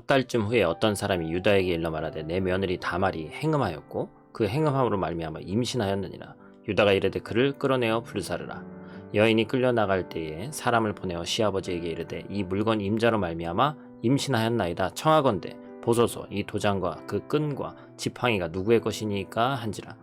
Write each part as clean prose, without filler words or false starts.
달쯤 후에 어떤 사람이 유다에게 일러 말하되 내 며느리 다말이 행음하였고 그 행음함으로 말미암아 임신하였느니라. 유다가 이르되 그를 끌어내어 불사르라. 여인이 끌려나갈 때에 사람을 보내어 시아버지에게 이르되 이 물건 임자로 말미암아 임신하였나이다. 청하건대 보소서 이 도장과 그 끈과 지팡이가 누구의 것이니까 한지라.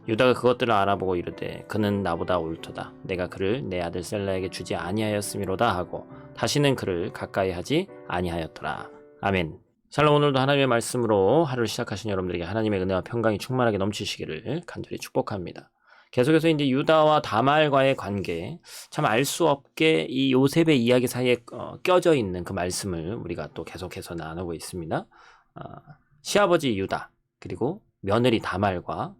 유다가 그것들을 알아보고 이르되 그는 나보다 옳도다. 내가 그를 내 아들 셀라에게 주지 아니하였음이로다 하고 다시는 그를 가까이 하지 아니하였더라. 아멘. 샬롬. 오늘도 하나님의 말씀으로 하루를 시작하신 여러분들에게 하나님의 은혜와 평강이 충만하게 넘치시기를 간절히 축복합니다. 계속해서 이제 유다와 다말과의 관계, 참 알 수 없게 이 요셉의 이야기 사이에 껴져 있는 그 말씀을 우리가 또 계속해서 나누고 있습니다. 시아버지 유다 그리고 며느리 다말과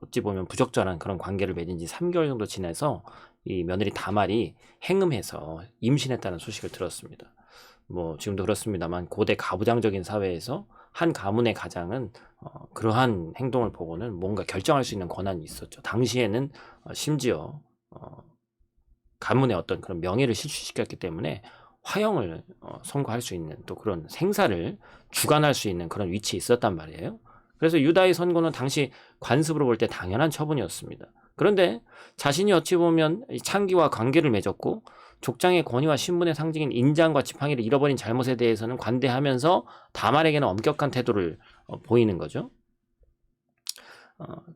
어찌 보면 부적절한 그런 관계를 맺은 지 3개월 정도 지나서 이 며느리 다말이 행음해서 임신했다는 소식을 들었습니다. 뭐 지금도 그렇습니다만 고대 가부장적인 사회에서 한 가문의 가장은 그러한 행동을 보고는 뭔가 결정할 수 있는 권한이 있었죠. 당시에는 심지어 가문의 어떤 그런 명예를 실추시켰기 때문에 화형을 선고할 수 있는 또 그런 생사를 주관할 수 있는 그런 위치에 있었단 말이에요. 그래서 유다의 선고는 당시 관습으로 볼 때 당연한 처분이었습니다. 그런데 자신이 어찌 보면 창기와 관계를 맺었고 족장의 권위와 신분의 상징인 인장과 지팡이를 잃어버린 잘못에 대해서는 관대하면서 다말에게는 엄격한 태도를 보이는 거죠.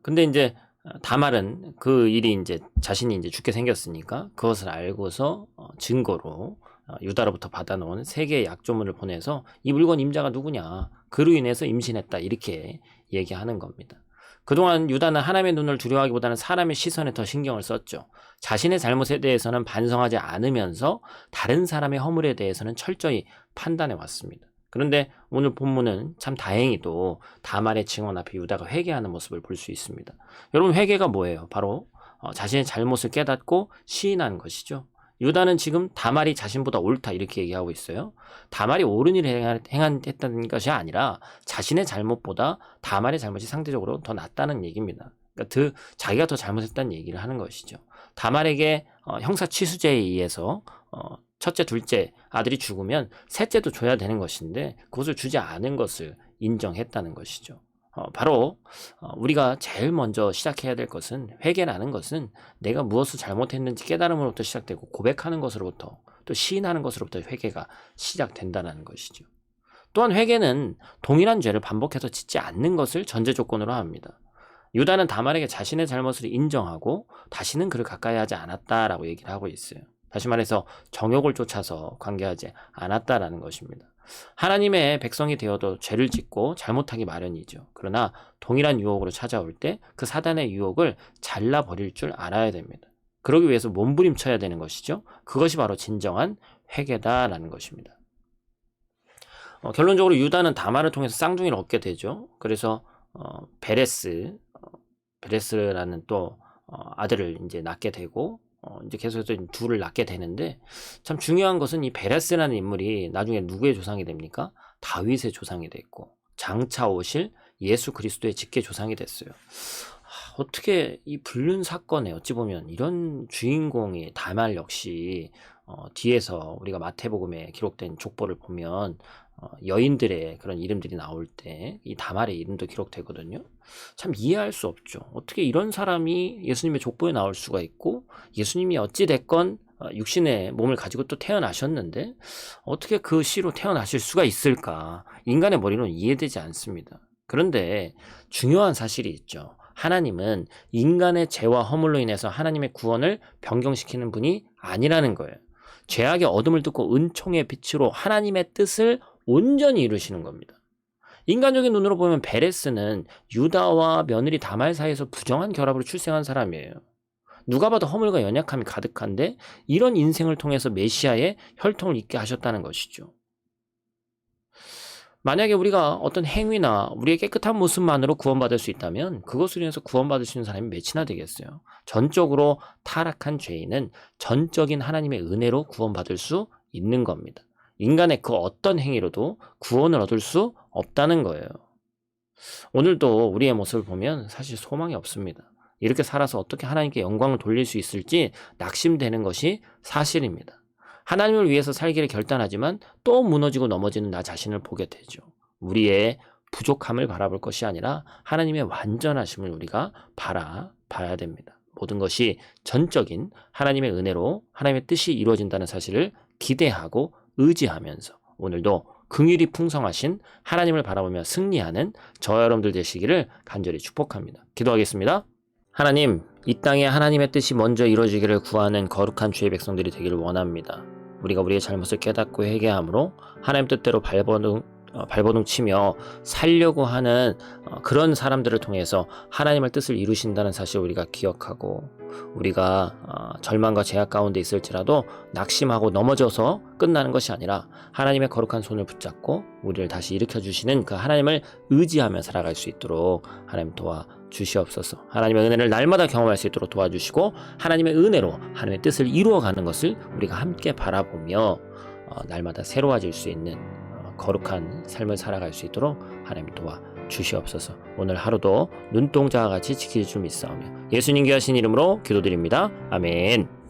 근데 이제 다말은 그 일이 이제 자신이 이제 죽게 생겼으니까 그것을 알고서 증거로 유다로부터 받아놓은 3개의 약조문을 보내서 이 물건 임자가 누구냐, 그로 인해서 임신했다, 이렇게 얘기하는 겁니다. 그동안 유다는 하나님의 눈을 두려워하기보다는 사람의 시선에 더 신경을 썼죠. 자신의 잘못에 대해서는 반성하지 않으면서 다른 사람의 허물에 대해서는 철저히 판단해 왔습니다. 그런데 오늘 본문은 참 다행히도 다말의 증언 앞에 유다가 회개하는 모습을 볼 수 있습니다. 여러분, 회개가 뭐예요? 바로 자신의 잘못을 깨닫고 시인하는 것이죠. 유다는 지금 다말이 자신보다 옳다, 이렇게 얘기하고 있어요. 다말이 옳은 일을 행했다는 것이 아니라 자신의 잘못보다 다말의 잘못이 상대적으로 더 낫다는 얘기입니다. 그러니까 자기가 더 잘못했다는 얘기를 하는 것이죠. 다말에게 형사 취수제에 의해서 첫째, 둘째 아들이 죽으면 셋째도 줘야 되는 것인데 그것을 주지 않은 것을 인정했다는 것이죠. 바로 우리가 제일 먼저 시작해야 될 것은, 회개라는 것은 내가 무엇을 잘못했는지 깨달음으로부터 시작되고 고백하는 것으로부터, 또 시인하는 것으로부터 회개가 시작된다는 것이죠. 또한 회개는 동일한 죄를 반복해서 짓지 않는 것을 전제 조건으로 합니다. 유다는 다말에게 자신의 잘못을 인정하고 다시는 그를 가까이 하지 않았다라고 얘기를 하고 있어요. 다시 말해서 정욕을 쫓아서 관계하지 않았다라는 것입니다. 하나님의 백성이 되어도 죄를 짓고 잘못하기 마련이죠. 그러나 동일한 유혹으로 찾아올 때 그 사단의 유혹을 잘라버릴 줄 알아야 됩니다. 그러기 위해서 몸부림쳐야 되는 것이죠. 그것이 바로 진정한 회개다라는 것입니다. 결론적으로 유다는 다말을 통해서 쌍둥이를 얻게 되죠. 그래서 베레스라는 또 아들을 이제 낳게 되고 이제 계속해서 둘을 낳게 되는데, 참 중요한 것은 이 베레스라는 인물이 나중에 누구의 조상이 됩니까? 다윗의 조상이 됐고 장차 오실 예수 그리스도의 직계 조상이 됐어요. 어떻게 이 불륜 사건에 어찌 보면 이런 주인공이 다말 역시 뒤에서 우리가 마태복음에 기록된 족보를 보면 여인들의 그런 이름들이 나올 때 이 다말의 이름도 기록되거든요. 참 이해할 수 없죠. 어떻게 이런 사람이 예수님의 족보에 나올 수가 있고, 예수님이 어찌 됐건 육신의 몸을 가지고 또 태어나셨는데 어떻게 그 씨로 태어나실 수가 있을까? 인간의 머리로는 이해되지 않습니다. 그런데 중요한 사실이 있죠. 하나님은 인간의 죄와 허물로 인해서 하나님의 구원을 변경시키는 분이 아니라는 거예요. 죄악의 어둠을 뚫고 은총의 빛으로 하나님의 뜻을 온전히 이루시는 겁니다. 인간적인 눈으로 보면 베레스는 유다와 며느리 다말 사이에서 부정한 결합으로 출생한 사람이에요. 누가 봐도 허물과 연약함이 가득한데 이런 인생을 통해서 메시아의 혈통을 잇게 하셨다는 것이죠. 만약에 우리가 어떤 행위나 우리의 깨끗한 모습만으로 구원받을 수 있다면 그것으로 인해서 구원받을 수 있는 사람이 몇이나 되겠어요. 전적으로 타락한 죄인은 전적인 하나님의 은혜로 구원받을 수 있는 겁니다. 인간의 그 어떤 행위로도 구원을 얻을 수 없다는 거예요. 오늘도 우리의 모습을 보면 사실 소망이 없습니다. 이렇게 살아서 어떻게 하나님께 영광을 돌릴 수 있을지 낙심되는 것이 사실입니다. 하나님을 위해서 살기를 결단하지만 또 무너지고 넘어지는 나 자신을 보게 되죠. 우리의 부족함을 바라볼 것이 아니라 하나님의 완전하심을 우리가 바라봐야 됩니다. 모든 것이 전적인 하나님의 은혜로 하나님의 뜻이 이루어진다는 사실을 기대하고 의지하면서 오늘도 긍휼이 풍성하신 하나님을 바라보며 승리하는 저와 여러분들 되시기를 간절히 축복합니다. 기도하겠습니다. 하나님, 이 땅에 하나님의 뜻이 먼저 이루어지기를 구하는 거룩한 주의 백성들이 되기를 원합니다. 우리가 우리의 잘못을 깨닫고 회개함으로 하나님 뜻대로 발버둥 치며 살려고 하는 그런 사람들을 통해서 하나님의 뜻을 이루신다는 사실을 우리가 기억하고, 우리가 절망과 제약 가운데 있을지라도 낙심하고 넘어져서 끝나는 것이 아니라 하나님의 거룩한 손을 붙잡고 우리를 다시 일으켜 주시는 그 하나님을 의지하며 살아갈 수 있도록 하나님 도와주시옵소서. 하나님의 은혜를 날마다 경험할 수 있도록 도와주시고, 하나님의 은혜로 하나님의 뜻을 이루어가는 것을 우리가 함께 바라보며 날마다 새로워질 수 있는 거룩한 삶을 살아갈 수 있도록 하나님 도와주시옵소서. 오늘 하루도 눈동자와 같이 지킬 줄 믿사오며 예수님 귀하신 이름으로 기도드립니다. 아멘.